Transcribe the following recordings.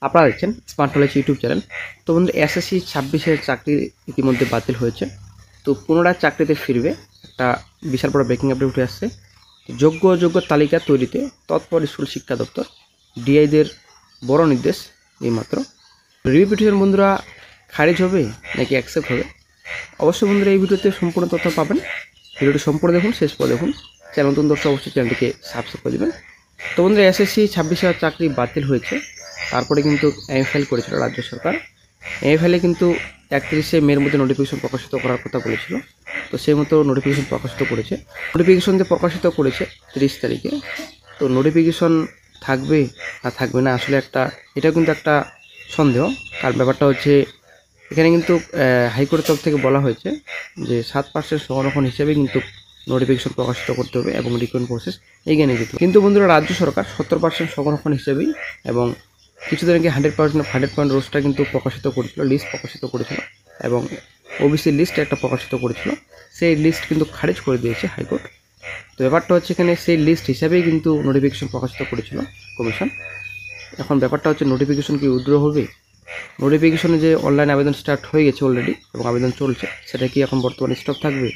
আপনারা দেখছেন smart knowledge YouTube channel. তো বন্ধু, এসএসসি 26-এর চাকরি ইতিমধ্যে বাতিল হয়েছে। তো পুনরায় চাকরিতে ফিরবে একটা বিশাল বড় ব্রেকিং আপডেট উঠে আসছে। যোগ্য তালিকা তৈরিতে তৎপর স্কুল শিক্ষা দপ্তর, ডিআইদের বড় নির্দেশ এইমাত্র। রিভিউ পিটিশন বন্ধুরা খারিজ হবে নাকি অ্যাকসেপ্ট হবে, অবশ্যই বন্ধুরা এই ভিডিওতে সম্পূর্ণ তথ্য পাবেন। ভিডিওটি সম্পূর্ণ দেখুন, শেষ পর দেখুন। চ্যানেল নতুন দর্শক অবশ্যই চ্যানেলটিকে সাবস্ক্রাইব করে দেবেন। তো বন্ধুরা, এসএসসি 26-এর চাকরি বাতিল হয়েছে। তারপরে কিন্তু এমএফএল করেছিল রাজ্য সরকার। এমএফএলে কিন্তু 31শে মের মধ্যে নোটিফিকেশন প্রকাশিত করার কথা বলেছিল। তো সেই মতো নোটিফিকেশন প্রকাশিত করেছে। নোটিফিকেশন দিয়ে প্রকাশিত করেছে 30 তারিখে। তো নোটিফিকেশন থাকবে না থাকবে না, আসলে এটা কিন্তু একটা সন্দেহ। কারণ ব্যাপারটা হচ্ছে, এখানে কিন্তু হাইকোর্টের তরফ থেকে বলা হয়েছে যে 7% সংরক্ষণ হিসেবে কিন্তু নোটিফিকেশন প্রকাশিত করতে হবে এবং রিক্রুটমেন্ট প্রসেস এগিয়ে নিয়ে যেতে হবে। কিন্তু বন্ধুরা, রাজ্য সরকার 70% সংরক্ষণ হিসেবেই এবং কিছুদিন আগে 100% রোস্টটা কিন্তু প্রকাশিত করেছিল, লিস্ট প্রকাশিত করেছিল এবং ওবিসি লিস্ট একটা প্রকাশিত করেছিল। সেই লিস্ট কিন্তু খারিজ করে দিয়েছে হাইকোর্ট। তো ব্যাপারটা হচ্ছে, এখানে সেই লিস্ট হিসাবেই কিন্তু নোটিফিকেশন প্রকাশিত করেছিল কমিশন। এখন ব্যাপারটা হচ্ছে, নোটিফিকেশন কি উইথড্র হবে? নোটিফিকেশনে যে অনলাইন আবেদন স্টার্ট হয়ে গেছে অলরেডি এবং আবেদন চলছে, সেটা কি এখন বর্তমানে স্টপ থাকবে?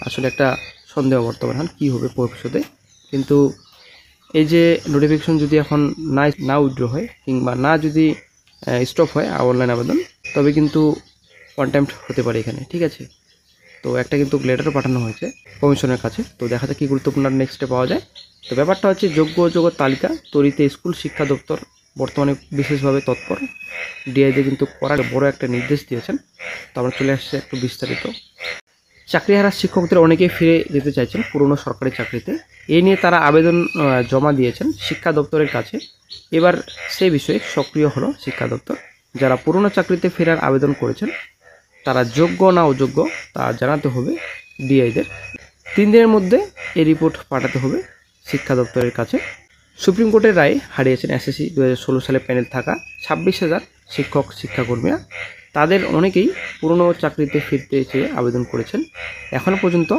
আসলে একটা সন্দেহ বর্তমানে কী হবে ভবিষ্যতে। কিন্তু এই যে নোটিফিকেশন যদি এখন না উইথড্র হয় কিংবা না যদি স্টপ হয় অনলাইন আবেদন, তবে কিন্তু কন্টেম্পট হতে পারে এখানে, ঠিক আছে? তো একটা কিন্তু লেটারও পাঠানো হয়েছে কমিশনের কাছে। তো দেখা যাক কী গুরুত্বপূর্ণ নেক্সটে পাওয়া যায়। তো ব্যাপারটা হচ্ছে, যোগ্য তালিকা তৈরিতে স্কুল শিক্ষা দপ্তর বর্তমানে বিশেষভাবে তৎপর। ডিআইতে কিন্তু করার বড় একটা নির্দেশ দিয়েছেন। তো আমরা চলে আসছে একটু বিস্তারিত। চাকরিহারা শিক্ষকদের অনেকেই ফিরে যেতে চাইছেন পুরনো সরকারি চাকরিতে। এই নিয়ে তারা আবেদন জমা দিয়েছেন শিক্ষা দপ্তরের কাছে। এবার সেই বিষয়ে সক্রিয় হলো শিক্ষা দপ্তর। যারা পুরনো চাকরিতে ফেরার আবেদন করেছেন, তারা যোগ্য না অযোগ্য তা জানাতে হবে ডিআইদের। 3 দিনের মধ্যে এই রিপোর্ট পাঠাতে হবে শিক্ষা দপ্তরের কাছে। সুপ্রিম কোর্টের রায়ে হারিয়েছেন এসএসসি 2016 সালে প্যানেল থাকা 26,000 শিক্ষাকর্মীরা। তাদের অনেকেই পুরনো চাকরিতে ফিরতে চেয়ে আবেদন করেছেন। এখনও পর্যন্ত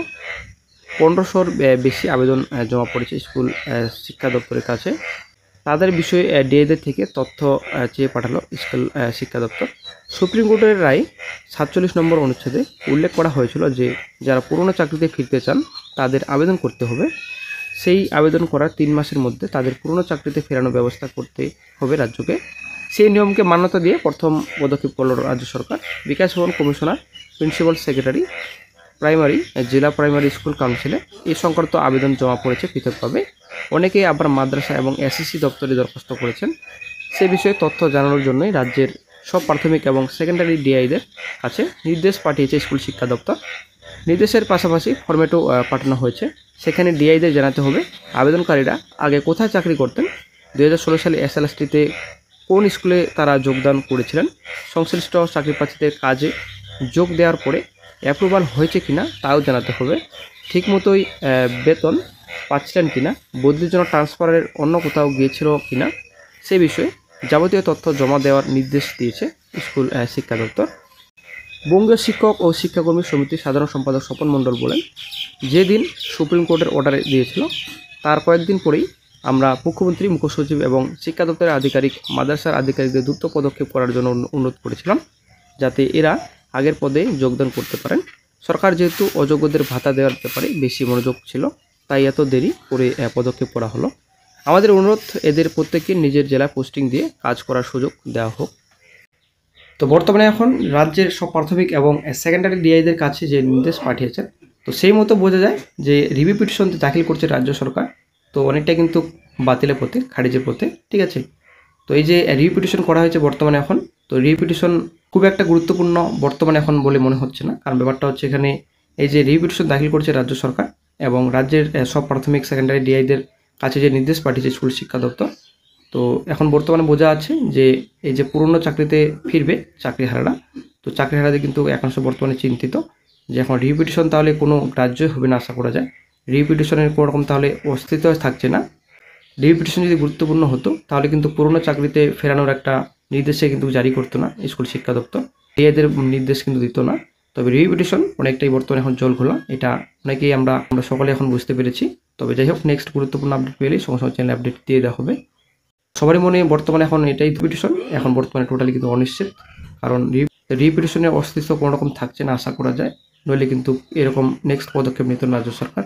1500-র বেশি আবেদন জমা পড়েছে স্কুল শিক্ষা দপ্তরের কাছে। তাদের বিষয়ে ডিএদের থেকে তথ্য চেয়ে পাঠালো স্কুল শিক্ষা দপ্তর। সুপ্রিম কোর্টের রায় 47 নম্বর অনুচ্ছেদে উল্লেখ করা হয়েছিল যে, যারা পুরনো চাকরিতে ফিরতে চান তাদের আবেদন করতে হবে। সেই আবেদন করার 3 মাসের মধ্যে তাদের পুরনো চাকরিতে ফেরানোর ব্যবস্থা করতে হবে রাজ্যকে। সেই নিয়মকে মান্যতা দিয়ে প্রথম পদক্ষেপ করল রাজ্য সরকার। বিকাশ ভবন কমিশনার, প্রিন্সিপাল সেক্রেটারি, প্রাইমারি জেলা প্রাইমারি স্কুল কাউন্সিলে এই সংক্রান্ত আবেদন জমা পড়েছে পৃথকভাবে। অনেকেই আবার মাদ্রাসা এবং এসএসসি দপ্তরে দরখাস্ত করেছেন। সে বিষয়ে তথ্য জানানোর জন্যই রাজ্যের সব প্রাথমিক এবং সেকেন্ডারি ডিআইদের কাছে নির্দেশ পাঠিয়েছে স্কুল শিক্ষা দপ্তর। নির্দেশের পাশাপাশি ফরম্যাটও পাঠানো হয়েছে। সেখানে ডিআইদের জানাতে হবে আবেদনকারীরা আগে কোথায় চাকরি করতেন, 2016 সালে এসএলএসটিতে কোন স্কুলে তারা যোগদান করেছিলেন, সংশ্লিষ্ট চাকরি প্রার্থীদের কাজে যোগ দেওয়ার পরে অ্যাপ্রুভাল হয়েছে কিনা তাও জানাতে হবে। ঠিকমতোই বেতন পাচ্ছিলেন কিনা, বদলির জন্য ট্রান্সফারের অন্য কোথাও গিয়েছিল কিনা, সে বিষয়ে যাবতীয় তথ্য জমা দেওয়ার নির্দেশ দিয়েছে স্কুল শিক্ষা দপ্তর। বঙ্গীয় শিক্ষক ও শিক্ষাকর্মী সমিতির সাধারণ সম্পাদক স্বপন মণ্ডল বলেন, যেদিন সুপ্রিম কোর্টের অর্ডার দিয়েছিল তার কয়েকদিন পরেই আমরা মুখ্যমন্ত্রী, মুখ্য সচিব এবং শিক্ষা দপ্তরের আধিকারিক, মাদ্রাসার আধিকারিকদের দ্রুত পদক্ষেপ করার জন্য অনুরোধ করেছিলাম, যাতে এরা আগের পদে যোগদান করতে পারেন। সরকার যেহেতু অযোগ্যদের ভাতা দেওয়ার ব্যাপারে বেশি মনোযোগ ছিল, তাই এত দেরি করে পদক্ষেপ করা হলো। আমাদের অনুরোধ, এদের প্রত্যেককে নিজের জেলায় পোস্টিং দিয়ে কাজ করার সুযোগ দেওয়া হোক। তো বর্তমানে এখন রাজ্যের সব প্রাথমিক এবং সেকেন্ডারি ডিআইদের কাছে যে নির্দেশ পাঠিয়েছেন, তো সেই মতো বোঝা যায় যে রিভিউ পিটিশন দাখিল করছে রাজ্য সরকার। তো অনেকটা কিন্তু বাতিলের পথে, খারিজের পথে, ঠিক আছে? তো এই যে রিভিউ পিটিশন করা হয়েছে বর্তমানে এখন, তো রিভিউ পিটিশন খুব একটা গুরুত্বপূর্ণ বর্তমানে এখন বলে মনে হচ্ছে না। কারণ ব্যাপারটা হচ্ছে, এখানে এই যে রিভিউ পিটিশন দাখিল করছে রাজ্য সরকার এবং রাজ্যের সব প্রাথমিক সেকেন্ডারি ডিআইদের কাছে যে নির্দেশ পাঠিয়েছে স্কুল শিক্ষা দপ্তর, তো এখন বর্তমানে বোঝা আছে যে এই যে পুরনো চাকরিতে ফিরবে চাকরিহারারা, তো চাকরিহারাদের কিন্তু একাংশ বর্তমানে চিন্তিত যে এখন রিভিউ পিটিশন তাহলে কোনো গ্রাহ্যই হবে না আশা করা যায়। রিভিউ পিটিশনের কোনো রকম তাহলে অস্তিত্ব থাকছে না। রিভিউ পিটিশন যদি গুরুত্বপূর্ণ হতো তাহলে কিন্তু পুরনো চাকরিতে ফেরানোর একটা নির্দেশে কিন্তু জারি করতো না স্কুল শিক্ষা দপ্তর, এদের নির্দেশ কিন্তু দিত না। তবে রিভিউ পিটিশন অনেকটাই বর্তমানে এখন জল ঘোলা, এটা অনেকেই আমরা সকলে এখন বুঝতে পেরেছি। তবে যাই হোক, নেক্সট গুরুত্বপূর্ণ আপডেট পেলেই সঙ্গে সঙ্গে চ্যানেল আপডেট দিয়ে দেওয়া হবে। সবারই মনে বর্তমানে এখন এটাই রিপিটিশন, এখন বর্তমানে টোটালি কিন্তু অনিশ্চিত, কারণ রিপিটিশনের অস্তিত্ব কোনো রকম থাকছে না আশা করা যায়, নইলে কিন্তু এরকম নেক্সট পদক্ষেপ নিত রাজ্য সরকার।